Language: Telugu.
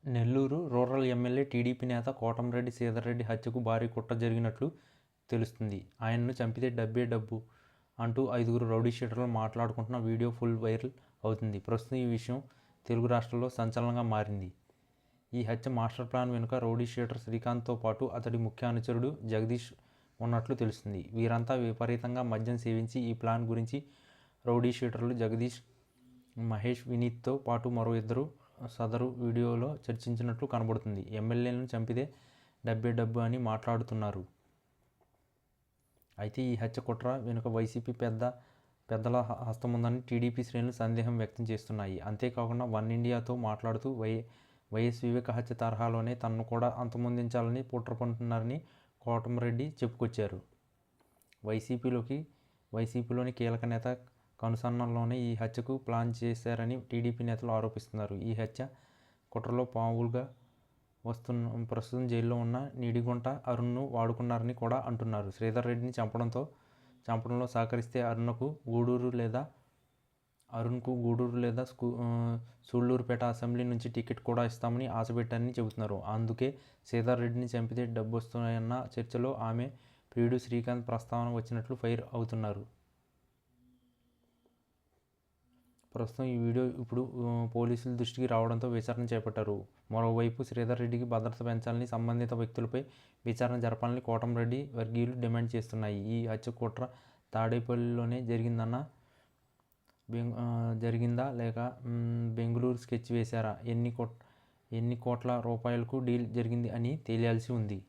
నెల్లూరు రూరల్ ఎమ్మెల్యే టీడీపీ నేత కోటంరెడ్డి శ్రీధర్రెడ్డి హత్యకు భారీ కుట్ర జరిగినట్లు తెలుస్తుంది. ఆయనను చంపితే డబ్బే డబ్బు అంటూ 5గురు రౌడీ షీటర్లు మాట్లాడుకుంటున్న వీడియో ఫుల్ వైరల్ అవుతుంది. ప్రస్తుతం ఈ విషయం తెలుగు రాష్ట్రాల్లో సంచలనంగా మారింది. ఈ హత్య మాస్టర్ ప్లాన్ వెనుక రౌడీ షీటర్ శ్రీకాంత్తో పాటు అతడి ముఖ్య అనుచరుడు జగదీష్ ఉన్నట్లు తెలుస్తుంది. వీరంతా విపరీతంగా మద్యం సేవించి ఈ ప్లాన్ గురించి రౌడీ షీటర్లు జగదీష్, మహేష్, వినీత్తో పాటు మరో ఇద్దరు సదరు వీడియోలో చర్చించినట్లు కనబడుతుంది. ఎమ్మెల్యేలను చంపితే డబ్బే డబ్బు అని మాట్లాడుతున్నారు. అయితే ఈ హత్య కుట్ర వెనుక వైసీపీ పెద్దల హస్తముందని టీడీపీ శ్రేణులు సందేహం వ్యక్తం చేస్తున్నాయి. అంతేకాకుండా వన్ ఇండియాతో మాట్లాడుతూ వైఎస్ వివేక హత్య తరహాలోనే తనను కూడా అంతమొందించాలని కుట్ర పన్నుతున్నారని కోటంరెడ్డి చెప్పుకొచ్చారు. వైసీపీలోని కీలక నేత కనుసన్నల్లోనే ఈ హత్యకు ప్లాన్ చేశారని టీడీపీ నేతలు ఆరోపిస్తున్నారు. ఈ హత్య కుట్రలో పావులుగా ప్రస్తుతం జైల్లో ఉన్న నిడిగుంట అరుణ్ను వాడుకున్నారని కూడా అంటున్నారు. శ్రీధర్ రెడ్డిని చంపడంలో సహకరిస్తే అరుణ్కు గూడూరు లేదా సూళ్లూరుపేట అసెంబ్లీ నుంచి టికెట్ కూడా ఇస్తామని ఆశపెట్టారని చెబుతున్నారు. అందుకే శ్రీధర్ రెడ్డిని చంపితే డబ్బొస్తుందన్న చర్చలో ఆమె ప్రియుడు శ్రీకాంత్ ప్రస్తావన వచ్చినట్లు ఫైర్ అవుతున్నారు. ప్రస్తుతం ఈ వీడియో ఇప్పుడు పోలీసుల దృష్టికి రావడంతో విచారణ చేపట్టారు. మరోవైపు శ్రీధర్ రెడ్డికి భద్రత పెంచాలని, సంబంధిత వ్యక్తులపై విచారణ జరపాలని కోటంరెడ్డి వర్గీయులు డిమాండ్ చేస్తున్నాయి. ఈ హత్య కుట్ర తాడేపల్లిలోనే జరిగిందా లేక బెంగళూరు స్కెచ్ వేశారా? ఎన్ని కోట్ల రూపాయలకు డీల్ జరిగింది అని తేలాల్సి ఉంది.